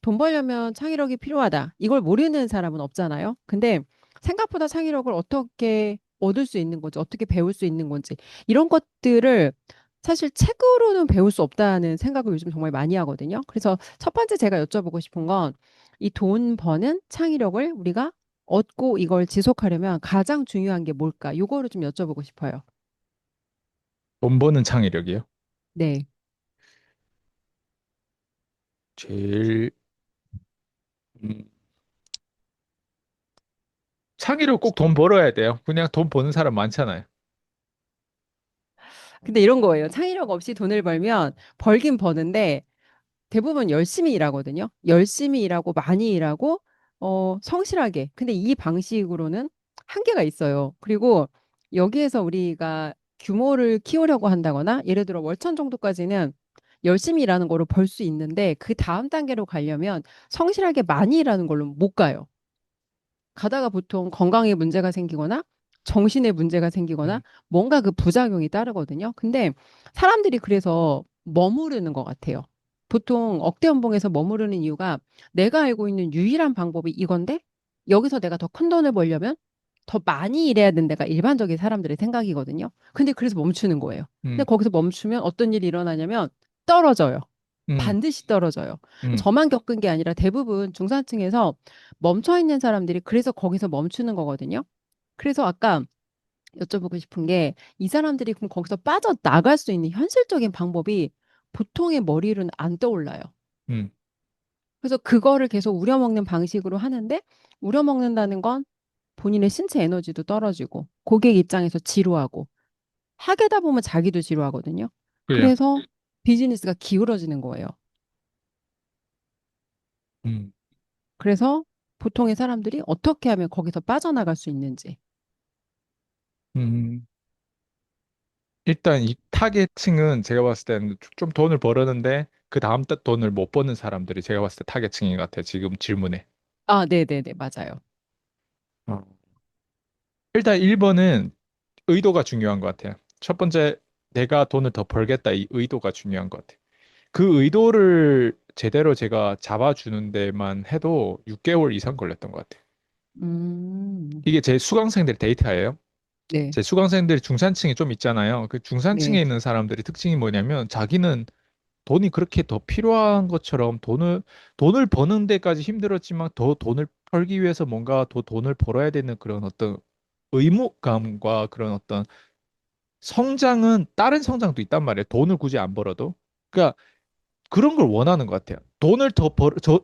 돈 벌려면 창의력이 필요하다. 이걸 모르는 사람은 없잖아요. 근데 생각보다 창의력을 어떻게 얻을 수 있는 건지, 어떻게 배울 수 있는 건지, 이런 것들을 사실 책으로는 배울 수 없다는 생각을 요즘 정말 많이 하거든요. 그래서 첫 번째 제가 여쭤보고 싶은 건 이 돈 버는 창의력을 우리가 얻고 이걸 지속하려면 가장 중요한 게 뭘까? 요거를 좀 여쭤보고 싶어요. 돈 버는 창의력이요. 네. 제일 음, 창의력 꼭 돈 벌어야 돼요. 그냥 돈 버는 사람 많잖아요. 근데 이런 거예요. 창의력 없이 돈을 벌면 벌긴 버는데 대부분 열심히 일하거든요. 열심히 일하고 많이 일하고 성실하게. 근데 이 방식으로는 한계가 있어요. 그리고 여기에서 우리가 규모를 키우려고 한다거나 예를 들어 월천 정도까지는 열심히 일하는 거로 벌 수 있는데 그 다음 단계로 가려면 성실하게 많이 일하는 걸로 못 가요. 가다가 보통 건강에 문제가 생기거나 정신에 문제가 생기거나 음, 뭔가 그 부작용이 따르거든요. 근데 사람들이 그래서 머무르는 것 같아요. 보통 억대 연봉에서 머무르는 이유가 내가 알고 있는 유일한 방법이 이건데 여기서 내가 더 큰 돈을 벌려면 더 많이 일해야 된다가 일반적인 사람들의 생각이거든요. 근데 그래서 멈추는 거예요. 근데 음, 거기서 멈추면 어떤 일이 일어나냐면 떨어져요. 음, 반드시 떨어져요. 음, 저만 겪은 게 아니라 대부분 중산층에서 멈춰 있는 사람들이 그래서 거기서 멈추는 거거든요. 그래서 아까 여쭤보고 싶은 게 이 사람들이 그럼 거기서 빠져나갈 수 있는 현실적인 방법이 보통의 머리로는 안 떠올라요. 음, 그래서 그거를 계속 우려먹는 방식으로 하는데 우려먹는다는 건 본인의 신체 에너지도 떨어지고 고객 입장에서 지루하고 하게다 보면 자기도 지루하거든요. 그래요. 그래서 비즈니스가 기울어지는 거예요. 음, 그래서 보통의 사람들이 어떻게 하면 거기서 빠져나갈 수 있는지. 음. 일단 이 타겟층은 제가 봤을 때는 좀 돈을 벌었는데 그 다음 달 돈을 못 버는 사람들이 제가 봤을 때 타겟층인 것 같아요. 지금 질문에. 아, 네네네, 맞아요. 어. 일단 1번은 의도가 중요한 것 같아요. 첫 번째, 내가 돈을 더 벌겠다 이 의도가 중요한 것 같아요. 그 의도를 제대로 제가 잡아주는 데만 해도 6개월 이상 걸렸던 것 같아요. 음, 이게 제 수강생들 데이터예요. 네, 제 수강생들이 중산층이 좀 있잖아요. 그 중산층에 네. 있는 사람들이 특징이 뭐냐면 자기는 돈이 그렇게 더 필요한 것처럼 돈을 버는 데까지 힘들었지만 더 돈을 벌기 위해서 뭔가 더 돈을 벌어야 되는 그런 어떤 의무감과 그런 어떤 성장은 다른 성장도 있단 말이에요. 돈을 굳이 안 벌어도. 그러니까 그런 걸 원하는 것 같아요. 돈을 더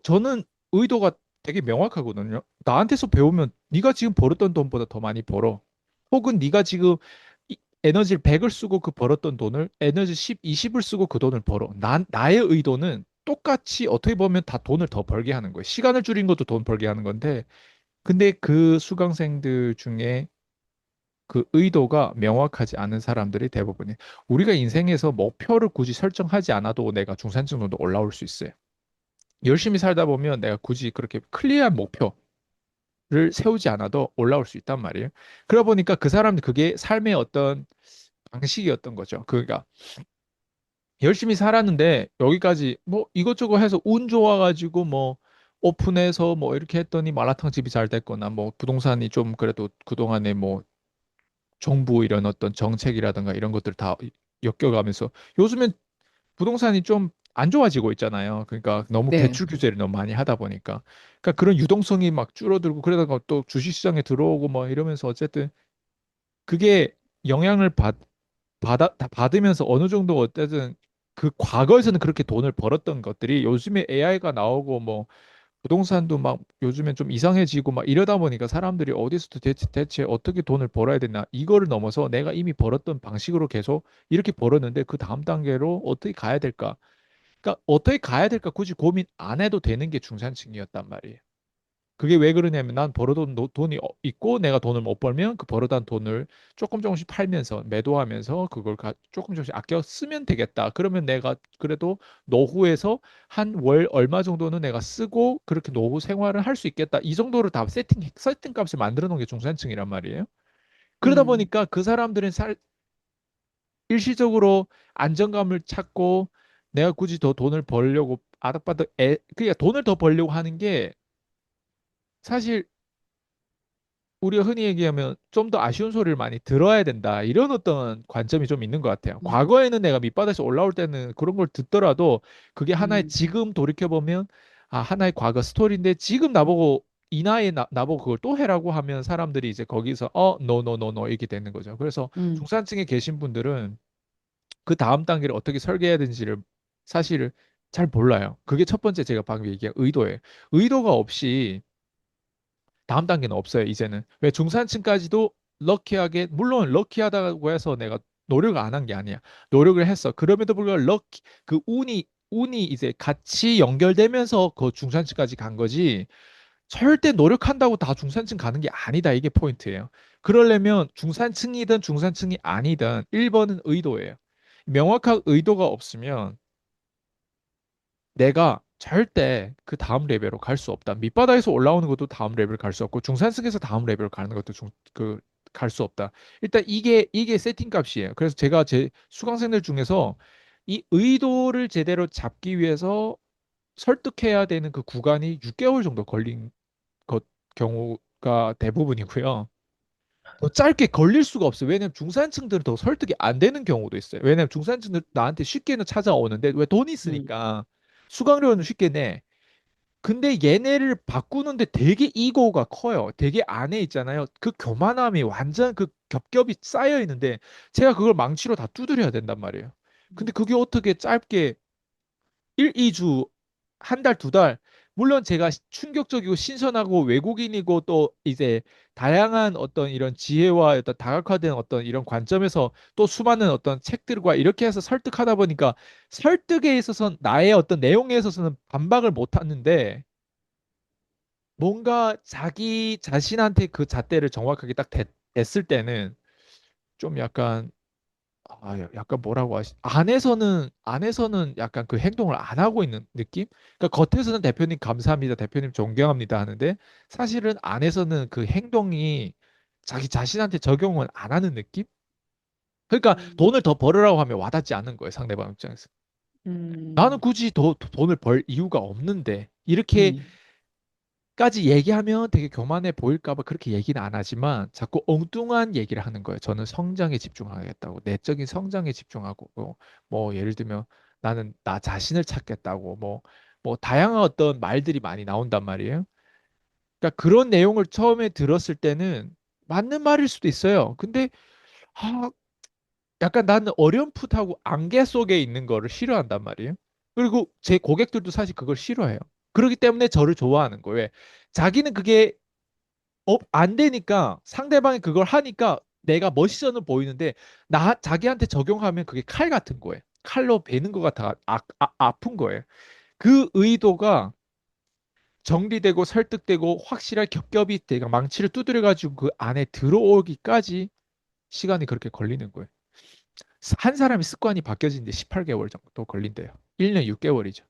저는 의도가 되게 명확하거든요. 나한테서 배우면 네가 지금 벌었던 돈보다 더 많이 벌어. 혹은 네가 지금 에너지를 100을 쓰고 그 벌었던 돈을 에너지 10, 20을 쓰고 그 돈을 벌어. 나의 의도는 똑같이 어떻게 보면 다 돈을 더 벌게 하는 거예요. 시간을 줄인 것도 돈 벌게 하는 건데, 근데 그 수강생들 중에 그 의도가 명확하지 않은 사람들이 대부분이에요. 우리가 인생에서 목표를 굳이 설정하지 않아도 내가 중산층 정도 올라올 수 있어요. 열심히 살다 보면 내가 굳이 그렇게 클리어한 목표를 세우지 않아도 올라올 수 있단 말이에요. 그러다 보니까 그 사람들 그게 삶의 어떤 방식이었던 거죠. 그러니까 열심히 살았는데 여기까지 뭐 이것저것 해서 운 좋아가지고 뭐 오픈해서 뭐 이렇게 했더니 마라탕 집이 잘 됐거나 뭐 부동산이 좀 그래도 그동안에 뭐 정부 이런 어떤 정책이라든가 이런 것들 다 엮여가면서 요즘엔 부동산이 좀 안 좋아지고 있잖아요. 그러니까 너무 네. 대출 규제를 너무 많이 하다 보니까. 그러니까 그런 유동성이 막 줄어들고 그러다가 또 주식시장에 들어오고 뭐 이러면서 어쨌든 그게 영향을 받으면서 어느 정도 어쨌든 그 과거에서는 그렇게 돈을 벌었던 것들이 요즘에 AI가 나오고 뭐 부동산도 막 요즘엔 좀 이상해지고 막 이러다 보니까 사람들이 어디서 대체 어떻게 돈을 벌어야 되나 이거를 넘어서 내가 이미 벌었던 방식으로 계속 이렇게 벌었는데 그 다음 단계로 어떻게 가야 될까? 그러니까 어떻게 가야 될까 굳이 고민 안 해도 되는 게 중산층이었단 말이에요. 그게 왜 그러냐면 난 벌어둔 돈이 있고 내가 돈을 못 벌면 그 벌어둔 돈을 조금씩 팔면서 매도하면서 그걸 조금씩 아껴 쓰면 되겠다. 그러면 내가 그래도 노후에서 한 월 얼마 정도는 내가 쓰고 그렇게 노후 생활을 할 수 있겠다. 이 정도로 다 세팅 값을 만들어 놓은 게 중산층이란 말이에요. 그러다 음, 보니까 그 사람들은 일시적으로 안정감을 찾고 내가 굳이 더 돈을 벌려고 아득바득 그러니까 돈을 더 벌려고 하는 게 사실 우리가 흔히 얘기하면 좀 더 아쉬운 소리를 많이 들어야 된다. 이런 어떤 관점이 좀 있는 것 같아요. 음, 과거에는 내가 밑바닥에서 올라올 때는 그런 걸 듣더라도 그게 하나의 음, 지금 돌이켜보면 아, 하나의 과거 스토리인데 지금 나보고 이 나이에 나보고 그걸 또 해라고 하면 사람들이 이제 거기서 노노노노 이렇게 되는 거죠. 그래서 음, 중산층에 계신 분들은 그 다음 단계를 어떻게 설계해야 되는지를 사실 잘 몰라요. 그게 첫 번째 제가 방금 얘기한 의도예요. 의도가 없이 다음 단계는 없어요, 이제는. 왜 중산층까지도 럭키하게, 물론 럭키하다고 해서 내가 노력을 안 한 게 아니야. 노력을 했어. 그럼에도 불구하고 그 운이 이제 같이 연결되면서 그 중산층까지 간 거지. 절대 노력한다고 다 중산층 가는 게 아니다. 이게 포인트예요. 그러려면 중산층이든 중산층이 아니든 1번은 의도예요. 명확한 의도가 없으면 내가 절대 그 다음 레벨로 갈 수 없다. 밑바닥에서 올라오는 것도 다음 레벨 갈 수 없고 중산층에서 다음 레벨로 가는 것도 갈 수 없다. 일단 이게 세팅 값이에요. 그래서 제가 제 수강생들 중에서 이 의도를 제대로 잡기 위해서 설득해야 되는 그 구간이 6개월 정도 걸린 것 경우가 대부분이고요. 더 짧게 걸릴 수가 없어요. 왜냐면 중산층들은 더 설득이 안 되는 경우도 있어요. 왜냐면 중산층들 나한테 쉽게는 찾아오는데 왜 돈이 음, 있으니까 수강료는 쉽게 내. 근데 얘네를 바꾸는데 되게 이고가 커요. 되게 안에 있잖아요. 그 교만함이 완전 그 겹겹이 쌓여 있는데 제가 그걸 망치로 다 두드려야 된단 말이에요. 근데 그게 어떻게 짧게 1, 2주, 한 달, 두 달. 물론 제가 충격적이고 신선하고 외국인이고 또 이제 다양한 어떤 이런 지혜와 어떤 다각화된 어떤 이런 관점에서 또 수많은 어떤 책들과 이렇게 해서 설득하다 보니까 설득에 있어서 나의 어떤 내용에 있어서는 반박을 못 하는데 뭔가 자기 자신한테 그 잣대를 정확하게 딱 댔을 때는 좀 약간 약간 뭐라고 하시 안에서는 약간 그 행동을 안 하고 있는 느낌? 그러니까 겉에서는 대표님 감사합니다. 대표님 존경합니다 하는데 사실은 안에서는 그 행동이 자기 자신한테 적용을 안 하는 느낌? 그러니까 음, 돈을 더 벌으라고 하면 와닿지 않는 거예요. 상대방 입장에서. 나는 음, 굳이 더 돈을 벌 이유가 없는데 이렇게 음, 까지 얘기하면 되게 교만해 보일까 봐 그렇게 얘기는 안 하지만 자꾸 엉뚱한 얘기를 하는 거예요. 저는 성장에 집중하겠다고, 내적인 성장에 집중하고, 뭐 예를 들면 나는 나 자신을 찾겠다고, 뭐 다양한 어떤 말들이 많이 나온단 말이에요. 그러니까 그런 내용을 처음에 들었을 때는 맞는 말일 수도 있어요. 근데 아, 약간 나는 어렴풋하고 안개 속에 있는 거를 싫어한단 말이에요. 그리고 제 고객들도 사실 그걸 싫어해요. 그렇기 때문에 저를 좋아하는 거예요. 왜? 자기는 그게 안 되니까 상대방이 그걸 하니까 내가 멋있어는 보이는데 자기한테 적용하면 그게 칼 같은 거예요. 칼로 베는 것 같아 아픈 거예요. 그 의도가 정리되고 설득되고 확실한 겹겹이 내가 망치를 두드려가지고 그 안에 들어오기까지 시간이 그렇게 걸리는 거예요. 한 사람이 습관이 바뀌어지는데 18개월 정도 걸린대요. 1년 6개월이죠.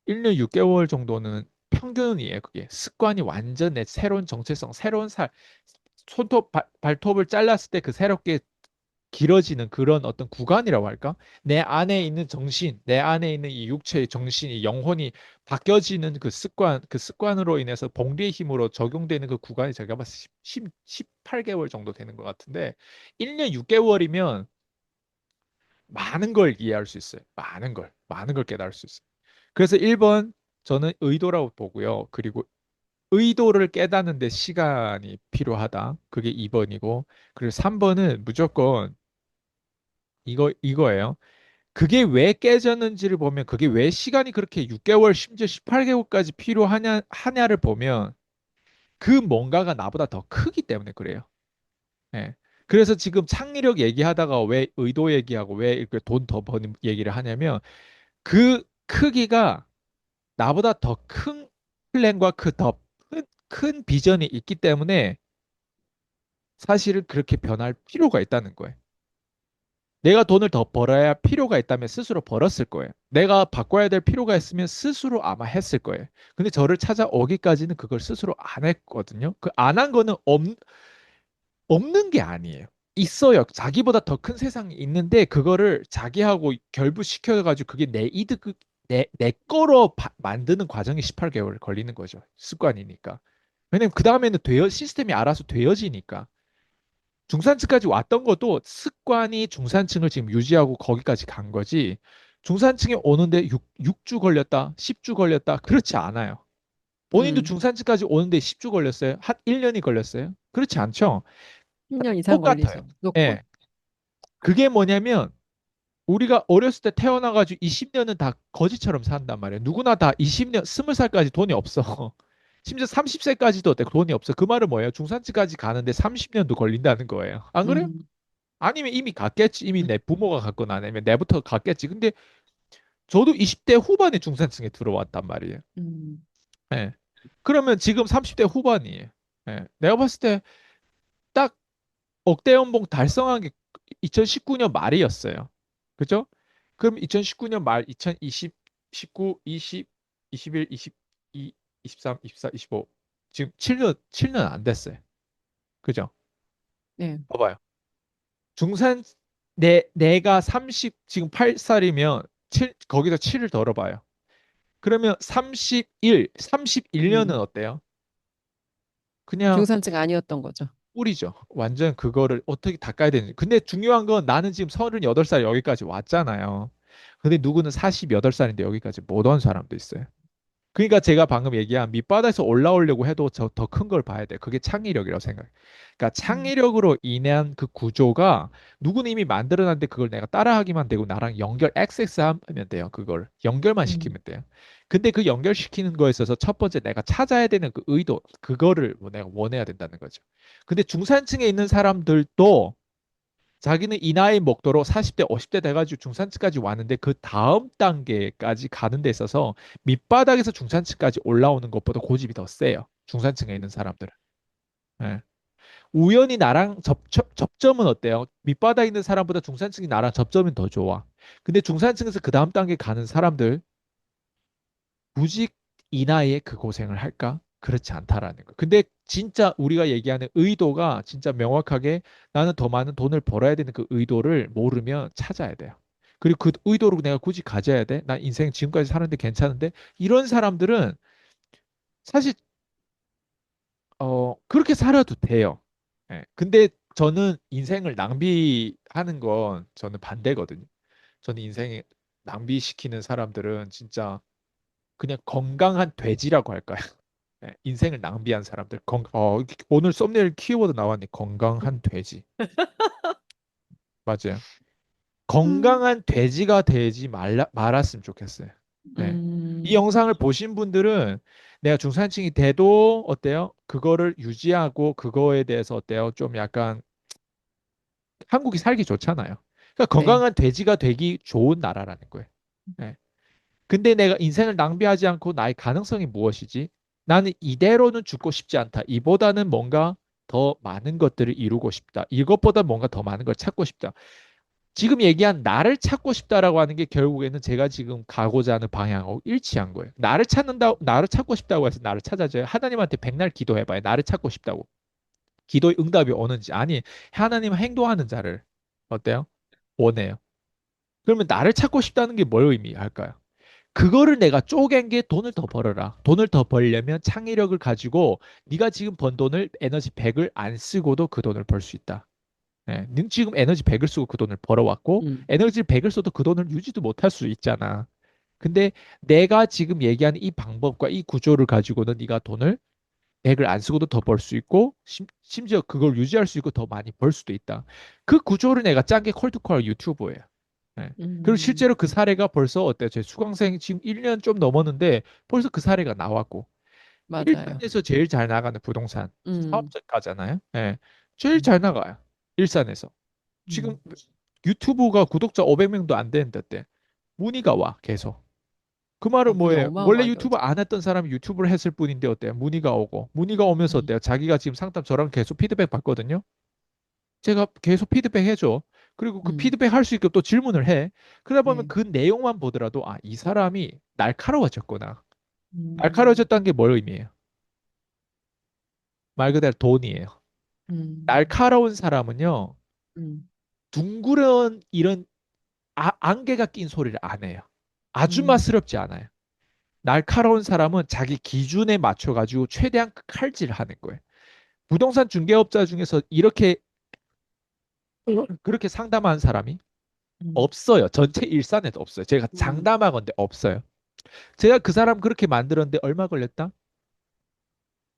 1년 6개월 정도는 평균이에요, 그게. 습관이 완전 내 새로운 정체성, 새로운 발톱을 잘랐을 때 그 새롭게 길어지는 그런 어떤 구간이라고 할까? 내 안에 있는 정신, 내 안에 있는 이 육체의 정신이, 영혼이 바뀌어지는 그 습관으로 인해서 봉리의 힘으로 적용되는 그 구간이 제가 봤을 때 18개월 정도 되는 것 같은데, 1년 6개월이면 많은 걸 이해할 수 있어요. 많은 걸 깨달을 수 있어요. 그래서 1번 저는 의도라고 보고요. 그리고 의도를 깨닫는 데 시간이 필요하다. 그게 2번이고. 그리고 3번은 무조건 이거예요. 그게 왜 깨졌는지를 보면 그게 왜 시간이 그렇게 6개월, 심지어 18개월까지 하냐를 보면 그 뭔가가 나보다 더 크기 때문에 그래요. 예. 그래서 지금 창의력 얘기하다가 왜 의도 얘기하고 왜 이렇게 돈 더 버는 얘기를 하냐면 그 크기가 나보다 더 큰 플랜과 큰 비전이 있기 때문에 사실은 그렇게 변할 필요가 있다는 거예요. 내가 돈을 더 벌어야 필요가 있다면 스스로 벌었을 거예요. 내가 바꿔야 될 필요가 있으면 스스로 아마 했을 거예요. 근데 저를 찾아오기까지는 그걸 스스로 안 했거든요. 그 안 한 거는 없는 게 아니에요. 있어요. 자기보다 더 큰 세상이 있는데 그거를 자기하고 결부시켜가지고 그게 내 거로 만드는 과정이 18개월 걸리는 거죠. 습관이니까. 왜냐면 그 다음에는 시스템이 알아서 되어지니까. 중산층까지 왔던 것도 습관이 중산층을 지금 유지하고 거기까지 간 거지. 중산층에 오는데 6주 걸렸다, 10주 걸렸다. 그렇지 않아요. 본인도 음, 중산층까지 오는데 10주 걸렸어요? 한 1년이 걸렸어요? 그렇지 않죠? 10년 이상 똑같아요. 걸리죠. 무조건. 예. 그게 뭐냐면 우리가 어렸을 때 태어나가지고 20년은 다 거지처럼 산단 말이에요. 누구나 다 20년, 20살까지 돈이 없어. 심지어 30세까지도 돈이 없어. 그 말은 뭐예요? 중산층까지 가는데 30년도 걸린다는 거예요. 안 그래요? 음, 아니면 이미 갔겠지. 이미 내 부모가 갔거나 아니면 내부터 갔겠지. 근데 저도 20대 후반에 중산층에 들어왔단 말이에요. 음, 예. 그러면 지금 30대 후반이에요. 예. 내가 봤을 때 딱 억대 연봉 달성한 게 2019년 말이었어요. 그죠? 그럼 2019년 말 2020, 19, 20, 21, 22, 23, 24, 25 지금 7년 안 됐어요. 그죠? 네. 봐봐요. 중산 내가 30 지금 8살이면 7 거기서 7을 덜어봐요. 그러면 31년은 음, 어때요? 그냥 중산층 아니었던 거죠. 꿀이죠. 완전 그거를 어떻게 닦아야 되는지. 근데 중요한 건 나는 지금 38살 여기까지 왔잖아요. 근데 누구는 48살인데 여기까지 못 온 사람도 있어요. 그러니까 제가 방금 얘기한 밑바닥에서 올라오려고 해도 저 더 큰 걸 봐야 돼요. 그게 창의력이라고 생각해요. 그러니까 음, 창의력으로 인한 그 구조가 누구는 이미 만들어놨는데 그걸 내가 따라하기만 되고 나랑 연결 액세스 하면 돼요. 그걸 연결만 음, 시키면 돼요. 근데 그 연결시키는 거에 있어서 첫 번째 내가 찾아야 되는 그 의도, 그거를 뭐 내가 원해야 된다는 거죠. 근데 중산층에 있는 사람들도 자기는 이 나이 먹도록 40대, 50대 돼가지고 중산층까지 왔는데 그 다음 단계까지 가는 데 있어서 밑바닥에서 중산층까지 올라오는 것보다 고집이 더 세요. 중산층에 있는 사람들은. 예. 우연히 나랑 접점은 어때요? 밑바닥에 있는 사람보다 중산층이 나랑 접점은 더 좋아. 근데 중산층에서 그 다음 단계 가는 사람들 굳이 이 나이에 그 고생을 할까? 그렇지 않다라는 거. 근데 진짜 우리가 얘기하는 의도가 진짜 명확하게 나는 더 많은 돈을 벌어야 되는 그 의도를 모르면 찾아야 돼요. 그리고 그 의도를 내가 굳이 가져야 돼? 난 인생 지금까지 사는데 괜찮은데? 이런 사람들은 사실 그렇게 살아도 돼요. 예. 근데 저는 인생을 낭비하는 건 저는 반대거든요. 저는 인생을 낭비시키는 사람들은 진짜 그냥 건강한 돼지라고 할까요? 네, 인생을 낭비한 사람들. 오늘 썸네일 키워드 나왔네. 건강한 돼지. 맞아요. 음, 건강한 돼지가 되지 말았으면 좋겠어요. 네. 이 음, 영상을 보신 분들은 내가 중산층이 돼도 어때요? 그거를 유지하고 그거에 대해서 어때요? 좀 약간 한국이 살기 좋잖아요. 그러니까 네. 건강한 돼지가 되기 좋은 나라라는 거예요. 네. 근데 내가 인생을 낭비하지 않고 나의 가능성이 무엇이지? 나는 이대로는 죽고 싶지 않다. 이보다는 뭔가 더 많은 것들을 이루고 싶다. 이것보다 뭔가 더 많은 걸 찾고 싶다. 지금 얘기한 나를 찾고 싶다라고 하는 게 결국에는 제가 지금 가고자 하는 방향하고 일치한 거예요. 나를 찾고 싶다고 해서 나를 찾아줘요. 하나님한테 백날 기도해봐요. 나를 찾고 싶다고. 기도의 응답이 오는지. 아니, 하나님 행동하는 자를 어때요? 원해요. 그러면 나를 찾고 싶다는 게 뭘 의미할까요? 그거를 내가 쪼갠 게 돈을 더 벌어라. 돈을 더 벌려면 창의력을 가지고 네가 지금 번 돈을 에너지 100을 안 쓰고도 그 돈을 벌 수 있다. 예, 는 지금 에너지 100을 쓰고 그 돈을 벌어왔고 음, 에너지 100을 써도 그 돈을 유지도 못할 수 있잖아. 근데 내가 지금 얘기하는 이 방법과 이 구조를 가지고는 네가 돈을 100을 안 쓰고도 더 벌 수 있고 심지어 그걸 유지할 수 있고 더 많이 벌 수도 있다. 그 구조를 내가 짠 게 콜드콜 유튜브예요. 예. 그리고 음, 실제로 그 사례가 벌써 어때요? 제 수강생 지금 1년 좀 넘었는데 벌써 그 사례가 나왔고 맞아요. 일산에서 제일 잘 나가는 부동산 음, 사업가잖아요. 예. 제일 음, 잘 나가요. 일산에서. 지금 음. 유튜브가 구독자 500명도 안 되는데 때 문의가 와 계속. 그 말은 문의 뭐예요? 원래 어마어마하게 유튜브 오죠. 안 했던 사람이 유튜브를 했을 뿐인데 어때요? 문의가 오고 문의가 오면서 음, 어때요? 자기가 지금 상담 저랑 계속 피드백 받거든요. 제가 계속 피드백 해줘. 그리고 그 음, 피드백 할 수 있게 또 질문을 해. 그러다 보면 네. 그 내용만 보더라도 아, 이 사람이 날카로워졌구나. 음, 날카로워졌다는 게 뭘 의미해요? 말 그대로 돈이에요. 음, 날카로운 사람은요, 음, 둥그런 이런 안개가 낀 소리를 안 해요. 음, 아주마스럽지 않아요. 날카로운 사람은 자기 기준에 맞춰가지고 최대한 칼질하는 거예요. 부동산 중개업자 중에서 이렇게 그렇게 상담한 사람이 음, 없어요. 전체 일산에도 없어요. 제가 음, 장담하건대 없어요. 제가 그 사람 그렇게 만들었는데 얼마 걸렸다?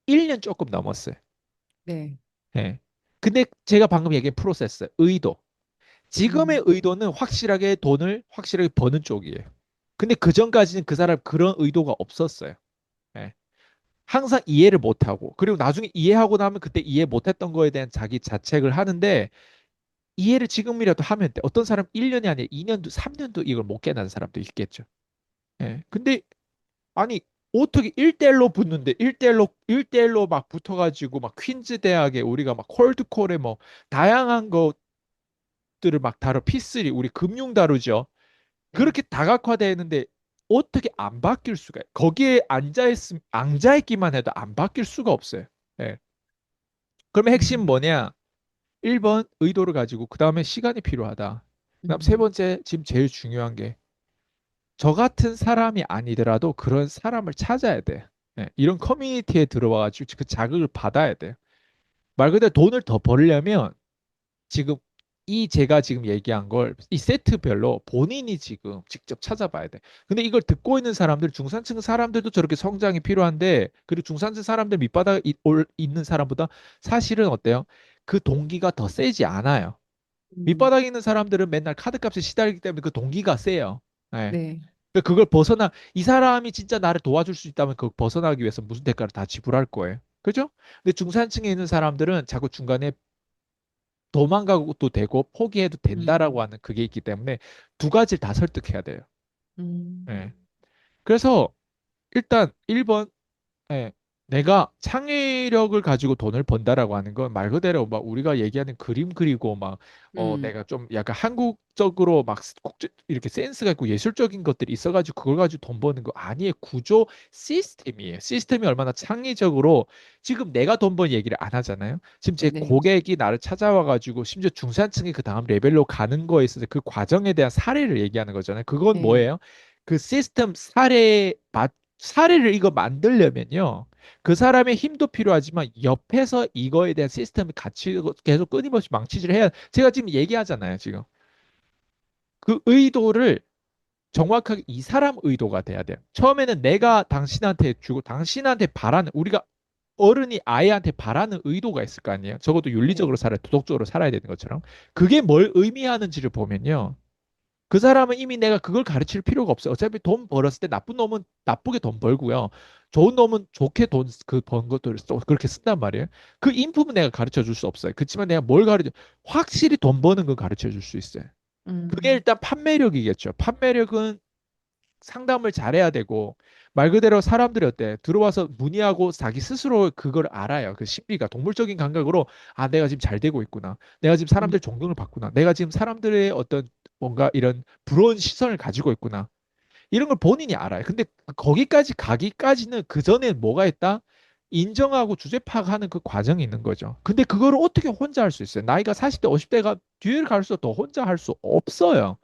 1년 조금 넘었어요. 네. 예. 근데 제가 방금 얘기한 프로세스, 의도. 지금의 음, 의도는 확실하게 돈을 확실하게 버는 쪽이에요. 근데 그 전까지는 그 사람 그런 의도가 없었어요. 예. 항상 이해를 못하고, 그리고 나중에 이해하고 나면 그때 이해 못했던 거에 대한 자기 자책을 하는데, 이해를 지금이라도 하면 돼. 어떤 사람 1년이 아니라 2년도, 3년도 이걸 못 깨닫는 사람도 있겠죠. 예. 근데, 아니, 어떻게 1대1로 붙는데, 1대1로 막 붙어가지고, 막 퀸즈 대학에 우리가 막 콜드콜에 뭐, 다양한 것들을 막 다뤄. P3, 우리 금융 다루죠. 네. 그렇게 다각화되는데, 어떻게 안 바뀔 수가, 거기에 앉아있기만 해도 안 바뀔 수가 없어요. 예. 그러면 핵심 음, 뭐냐? 1번 의도를 가지고 그 다음에 시간이 필요하다. 그다음 세 음, 번째 지금 제일 중요한 게 저 같은 사람이 아니더라도 그런 사람을 찾아야 돼. 네, 이런 커뮤니티에 들어와가지고 그 자극을 받아야 돼. 말 그대로 돈을 더 벌려면 지금 이 제가 지금 얘기한 걸 이 세트별로 본인이 지금 직접 찾아봐야 돼. 근데 이걸 듣고 있는 사람들, 중산층 사람들도 저렇게 성장이 필요한데, 그리고 중산층 사람들 밑바닥에 있는 사람보다 사실은 어때요? 그 동기가 더 세지 않아요. 음, 밑바닥에 있는 사람들은 맨날 카드값에 시달리기 때문에 그 동기가 세요. 네. 네. 그걸 벗어나, 이 사람이 진짜 나를 도와줄 수 있다면 그 벗어나기 위해서 무슨 대가를 다 지불할 거예요. 그죠? 근데 중산층에 있는 사람들은 자꾸 중간에 도망가고도 되고 포기해도 된다라고 음, 하는 그게 있기 때문에 두 가지를 다 설득해야 돼요. 음, 네. 그래서 일단 1번, 예, 내가 창의력을 가지고 돈을 번다라고 하는 건 말 그대로 막 우리가 얘기하는 그림 그리고 막 음, 내가 좀 약간 한국적으로 막 이렇게 센스가 있고 예술적인 것들이 있어가지고 그걸 가지고 돈 버는 거 아니에요. 구조 시스템이에요. 시스템이 얼마나 창의적으로 지금 내가 돈 번 얘기를 안 하잖아요. 지금 제 네. 고객이 나를 찾아와가지고 심지어 중산층이 그 다음 레벨로 가는 거에 있어서 그 과정에 대한 사례를 얘기하는 거잖아요. 그건 네. 뭐예요? 그 시스템 사례를 이거 만들려면요. 그 사람의 힘도 필요하지만 옆에서 이거에 대한 시스템을 같이 계속 끊임없이 망치질 해야 제가 지금 얘기하잖아요, 지금. 그 의도를 정확하게 이 사람 의도가 돼야 돼요. 처음에는 내가 당신한테 주고 당신한테 바라는 우리가 어른이 아이한테 바라는 의도가 있을 거 아니에요. 적어도 네. 윤리적으로 살아야 도덕적으로 살아야 되는 것처럼. 그게 뭘 의미하는지를 보면요. 그 사람은 이미 내가 그걸 가르칠 필요가 없어요. 어차피 돈 벌었을 때 나쁜 놈은 나쁘게 돈 벌고요. 좋은 놈은 좋게 돈 그 번 것들을 그렇게 쓴단 말이에요. 그 인품은 내가 가르쳐 줄 수 없어요. 그렇지만 내가 뭘 가르쳐 확실히 돈 버는 걸 가르쳐 줄 수 있어요. 그게 음, 일단 판매력이겠죠. 판매력은 상담을 잘해야 되고 말 그대로 사람들이 어때? 들어와서 문의하고 자기 스스로 그걸 알아요. 그 심리가 동물적인 감각으로 아 내가 지금 잘 되고 있구나. 내가 지금 음, 사람들 존경을 받구나. 내가 지금 사람들의 어떤 뭔가 이런 부러운 시선을 가지고 있구나. 이런 걸 본인이 알아요. 근데 거기까지 가기까지는 그 전에 뭐가 있다? 인정하고 주제 파악하는 그 과정이 있는 거죠. 근데 그거를 어떻게 혼자 할 수 있어요? 나이가 40대, 50대가 뒤를 갈수록 더 혼자 할 수 없어요.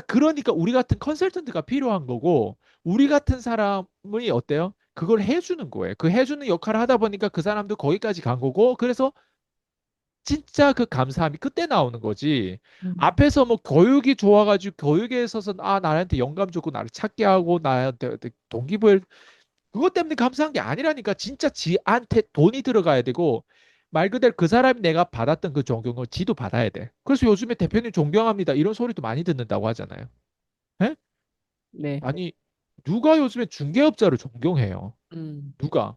그러니까 우리 같은 컨설턴트가 필요한 거고 우리 같은 사람이 어때요? 그걸 해주는 거예요. 그 해주는 역할을 하다 보니까 그 사람도 거기까지 간 거고 그래서 진짜 그 감사함이 그때 나오는 거지. 음, 앞에서 뭐 교육이 좋아가지고 교육에 있어서 아 나한테 영감 주고 나를 찾게 하고 나한테 동기부여 그것 때문에 감사한 게 아니라니까 진짜 지한테 돈이 들어가야 되고 말 그대로 그 사람이 내가 받았던 그 존경을 지도 받아야 돼. 그래서 요즘에 대표님 존경합니다 이런 소리도 많이 듣는다고 하잖아요. 예? 네. 아니, 누가 요즘에 중개업자를 존경해요? 음, 누가?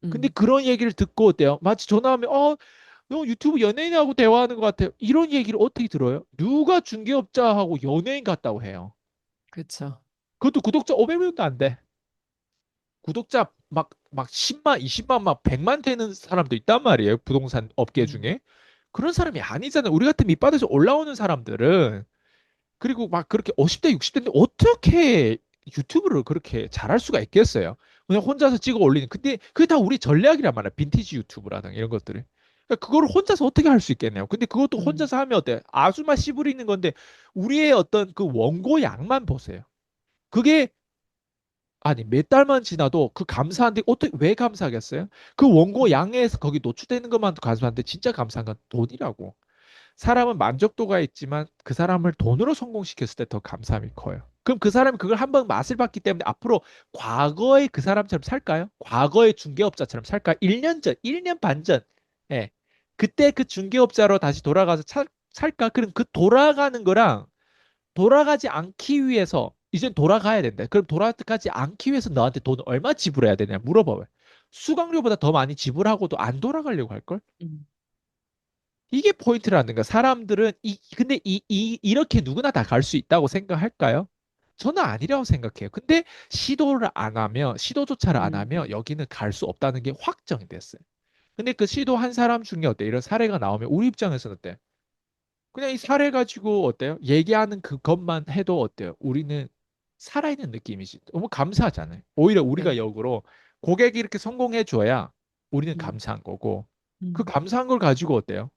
근데 음, 그런 얘기를 듣고 어때요? 마치 전화하면, 너 유튜브 연예인하고 대화하는 것 같아요. 이런 얘기를 어떻게 들어요? 누가 중개업자하고 연예인 같다고 해요? 그쵸. 그것도 구독자 500명도 안 돼. 구독자 막 10만, 20만, 막 100만 되는 사람도 있단 말이에요. 부동산 업계 음, 중에. 그런 사람이 아니잖아요. 우리 같은 밑바닥에서 올라오는 사람들은 그리고 막 그렇게 50대, 60대인데 어떻게 유튜브를 그렇게 잘할 수가 있겠어요? 그냥 혼자서 찍어 올리는. 근데 그게 다 우리 전략이란 말이야. 빈티지 유튜브라든 이런 것들을. 그러니까 그거를 혼자서 어떻게 할 수 있겠네요. 근데 그것도 음, 혼자서 하면 어때? 아주마 씨부리는 건데 우리의 어떤 그 원고 양만 보세요. 그게 아니 몇 달만 지나도 그 감사한데 어떻게 왜 감사하겠어요? 그 원고 음, 양에서 거기 노출되는 것만도 감사한데 진짜 감사한 건 돈이라고. 사람은 만족도가 있지만 그 사람을 돈으로 성공시켰을 때 더 감사함이 커요. 그럼 그 사람이 그걸 한번 맛을 봤기 때문에 앞으로 과거의 그 사람처럼 살까요? 과거의 중개업자처럼 살까요? 1년 전, 1년 반 전. 예. 그때 그 중개업자로 다시 돌아가서 살까? 그럼 그 돌아가는 거랑 돌아가지 않기 위해서 이젠 돌아가야 된다. 그럼 돌아가지 않기 위해서 너한테 돈 얼마 지불해야 되냐 물어봐요. 수강료보다 더 많이 지불하고도 안 돌아가려고 할걸? 음, 이게 포인트라는 거야. 사람들은 근데 이렇게 누구나 다 갈 수 있다고 생각할까요? 저는 아니라고 생각해요. 근데 시도를 안 하면, 시도조차를 안 음, 하면 여기는 갈 수 없다는 게 확정이 됐어요. 근데 그 시도한 사람 중에 어때? 이런 사례가 나오면 우리 입장에서는 어때? 그냥 이 사례 가지고 어때요? 얘기하는 그것만 해도 어때요? 우리는 살아있는 느낌이지. 너무 감사하잖아요. 오히려 우리가 네. 역으로 고객이 이렇게 성공해 줘야 우리는 음, 감사한 거고 그 음, 감사한 걸 가지고 어때요?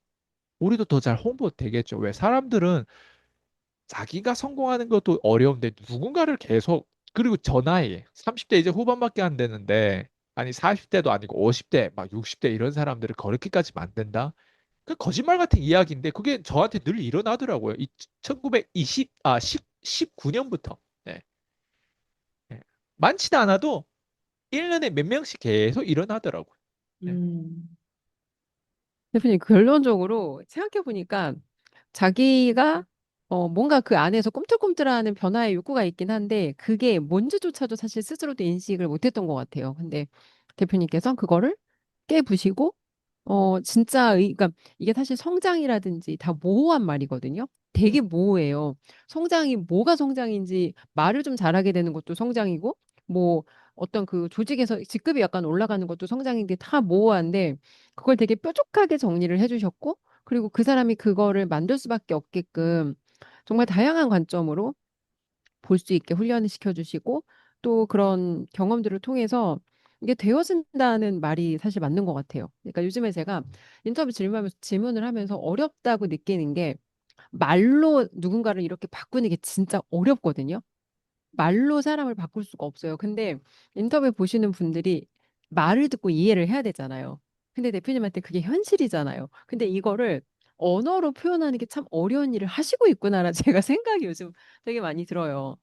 우리도 더 잘 홍보 되겠죠. 왜 사람들은 자기가 성공하는 것도 어려운데 누군가를 계속 그리고 저 나이에 30대 이제 후반밖에 안 되는데 아니 40대도 아니고 50대 막 60대 이런 사람들을 그렇게까지 만든다? 그 거짓말 같은 이야기인데 그게 저한테 늘 일어나더라고요. 이 1920, 19년부터. 네. 네. 많지도 않아도 1년에 몇 명씩 계속 일어나더라고요. 네. 음. 대표님, 결론적으로 생각해보니까 자기가 뭔가 그 안에서 꿈틀꿈틀하는 변화의 욕구가 있긴 한데 그게 뭔지조차도 사실 스스로도 인식을 못했던 것 같아요. 근데 대표님께서 그거를 깨부시고 진짜 그러니까 이게 사실 성장이라든지 다 모호한 말이거든요. 음, 되게 모호해요. 성장이 뭐가 성장인지 말을 좀 잘하게 되는 것도 성장이고 뭐 어떤 그 조직에서 직급이 약간 올라가는 것도 성장인 게 다 모호한데 그걸 되게 뾰족하게 정리를 해주셨고 그리고 그 사람이 그거를 만들 수밖에 없게끔 정말 다양한 관점으로 볼 수 있게 훈련을 시켜주시고 또 그런 경험들을 통해서 이게 되어진다는 말이 사실 맞는 것 같아요. 그러니까 요즘에 제가 인터뷰 질문하면서 질문을 하면서 어렵다고 느끼는 게 말로 누군가를 이렇게 바꾸는 게 진짜 어렵거든요. 말로 사람을 바꿀 수가 없어요. 근데 인터뷰 보시는 분들이 말을 듣고 이해를 해야 되잖아요. 근데 대표님한테 그게 현실이잖아요. 근데 이거를 언어로 표현하는 게 참 어려운 일을 하시고 있구나라 제가 생각이 요즘 되게 많이 들어요.